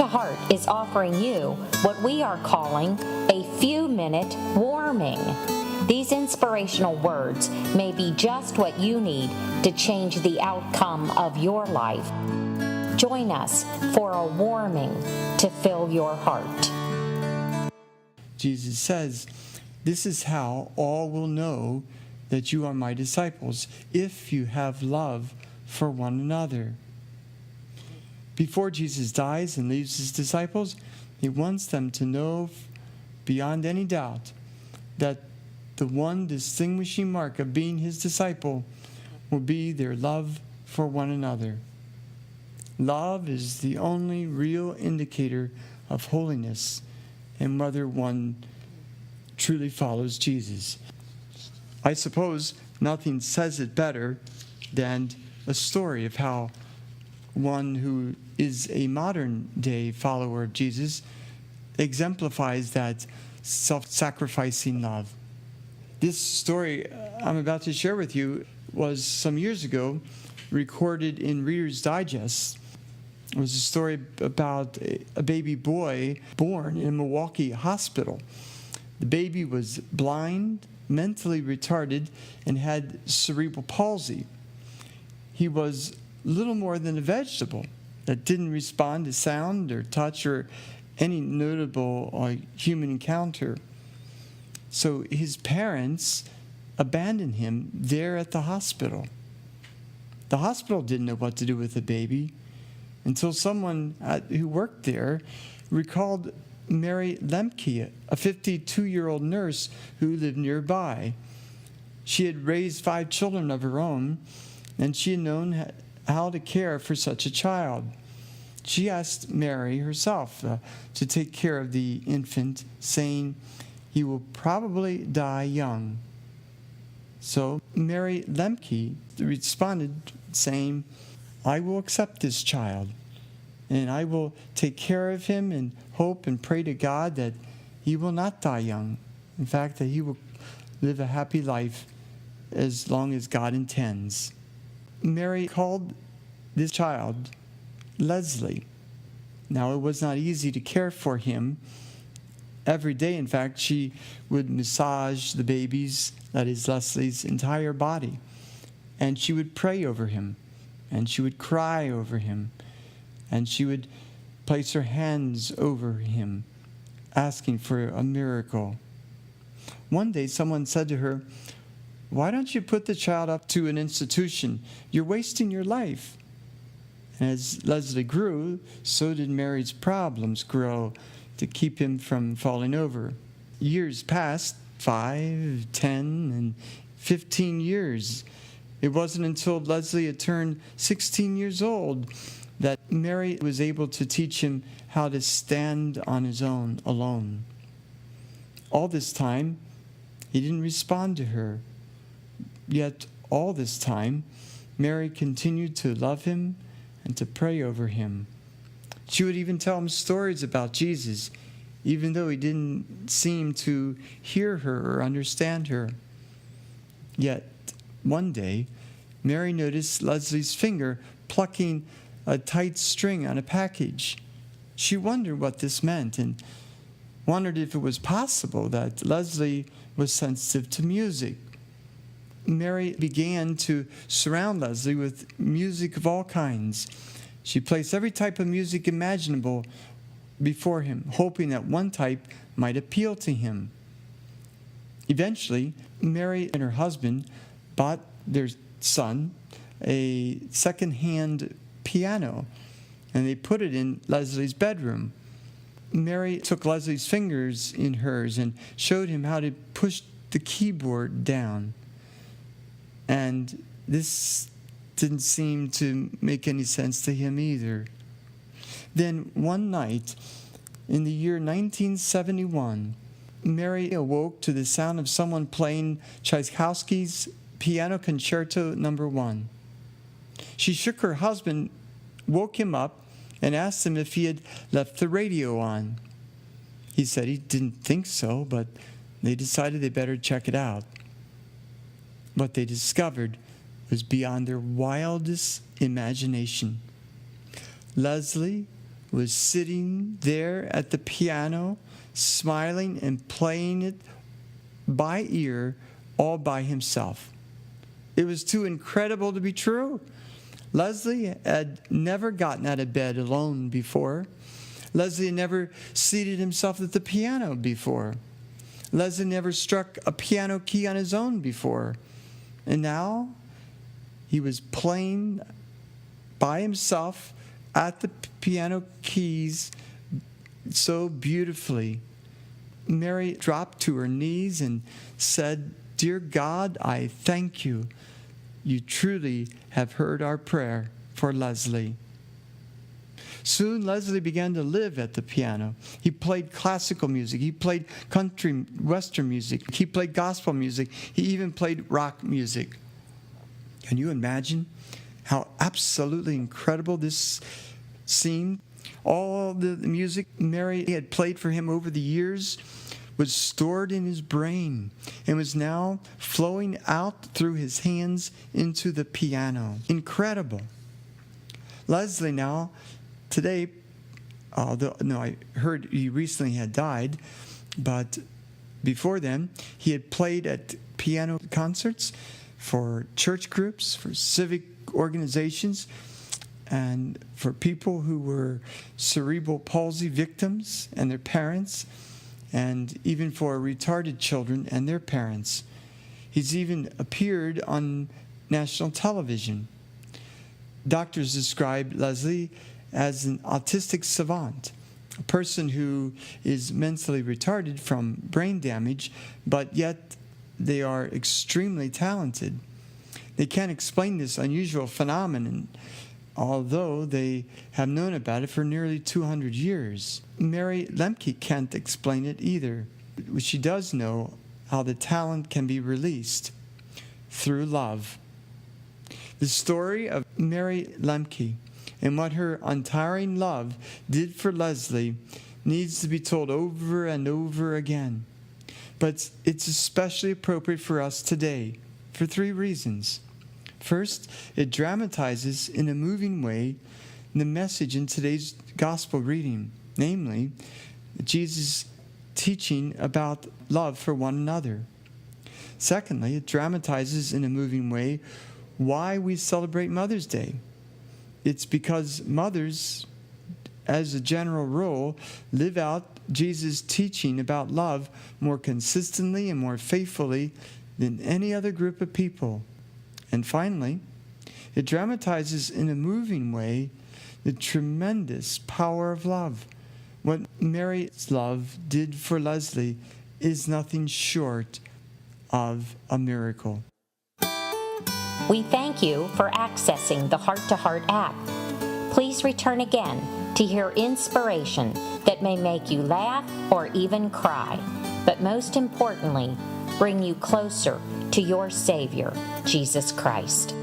to Heart is offering you what we are calling a few-minute warming. These inspirational words may be just what you need to change the outcome of your life. Join us for a warming to fill your heart. Jesus says, "This is how all will know that you are my disciples, if you have love for one another." Before Jesus dies and leaves his disciples, he wants them to know beyond any doubt that the one distinguishing mark of being his disciple will be their love for one another. Love is the only real indicator of holiness and whether one truly follows Jesus. I suppose nothing says it better than a story of how one who is a modern-day follower of Jesus exemplifies that self-sacrificing love. This story I'm about to share with you was some years ago recorded in Reader's Digest. It was a story about a baby boy born in a Milwaukee hospital. The baby was blind, mentally retarded, and had cerebral palsy. He was little more than a vegetable that didn't respond to sound or touch or any notable human encounter. So his parents abandoned him there at the hospital. The hospital didn't know what to do with the baby until someone who worked there recalled Mary Lemke, a 52-year-old nurse who lived nearby. She had raised 5 children of her own, and she had known how to care for such a child. She asked Mary herself to take care of the infant, saying, "He will probably die young." So Mary Lemke responded, saying, "I will accept this child, and I will take care of him and hope and pray to God that he will not die young. In fact, that he will live a happy life as long as God intends." Mary called this child Leslie. Now, it was not easy to care for him. Every day, in fact, she would massage the baby's, that is Leslie's, entire body. And she would pray over him. And she would cry over him. And she would place her hands over him, asking for a miracle. One day, someone said to her, "Why don't you put the child up to an institution? You're wasting your life." And as Leslie grew, so did Mary's problems grow to keep him from falling over. Years passed, 5, 10, and 15 years. It wasn't until Leslie had turned 16 years old that Mary was able to teach him how to stand on his own, alone. All this time, he didn't respond to her. Yet, all this time, Mary continued to love him and to pray over him. She would even tell him stories about Jesus, even though he didn't seem to hear her or understand her. Yet, one day, Mary noticed Leslie's finger plucking a tight string on a package. She wondered what this meant and wondered if it was possible that Leslie was sensitive to music. Mary began to surround Leslie with music of all kinds. She placed every type of music imaginable before him, hoping that one type might appeal to him. Eventually, Mary and her husband bought their son a second-hand piano, and they put it in Leslie's bedroom. Mary took Leslie's fingers in hers and showed him how to push the keyboard down. And this didn't seem to make any sense to him either. Then one night, in the year 1971, Mary awoke to the sound of someone playing Tchaikovsky's Piano Concerto No. 1. She shook her husband, woke him up, and asked him if he had left the radio on. He said he didn't think so, but they decided they better check it out. What they discovered was beyond their wildest imagination. Leslie was sitting there at the piano, smiling and playing it by ear all by himself. It was too incredible to be true. Leslie had never gotten out of bed alone before. Leslie had never seated himself at the piano before. Leslie never struck a piano key on his own before. And now he was playing by himself at the piano keys so beautifully. Mary dropped to her knees and said, "Dear God, I thank you. You truly have heard our prayer for Leslie." Soon Leslie began to live at the piano. He played classical music. He played country western music. He played gospel music. He even played rock music. Can you imagine how absolutely incredible this seemed? All the music Mary had played for him over the years was stored in his brain and was now flowing out through his hands into the piano. Incredible. Leslie now, today, I heard he recently had died, but before then, he had played at piano concerts for church groups, for civic organizations, and for people who were cerebral palsy victims and their parents, and even for retarded children and their parents. He's even appeared on national television. Doctors describe Leslie as an autistic savant, a person who is mentally retarded from brain damage, but yet they are extremely talented. They can't explain this unusual phenomenon, although they have known about it for nearly 200 years. Mary Lemke can't explain it either. She does know how the talent can be released through love. The story of Mary Lemke and what her untiring love did for Leslie needs to be told over and over again. But it's especially appropriate for us today for 3 reasons. First, it dramatizes in a moving way the message in today's gospel reading, namely, Jesus' teaching about love for one another. Secondly, it dramatizes in a moving way why we celebrate Mother's Day. It's because mothers, as a general rule, live out Jesus' teaching about love more consistently and more faithfully than any other group of people. And finally, it dramatizes in a moving way the tremendous power of love. What Mary's love did for Leslie is nothing short of a miracle. We thank you for accessing the Heart to Heart app. Please return again to hear inspiration that may make you laugh or even cry, but most importantly, bring you closer to your Savior, Jesus Christ.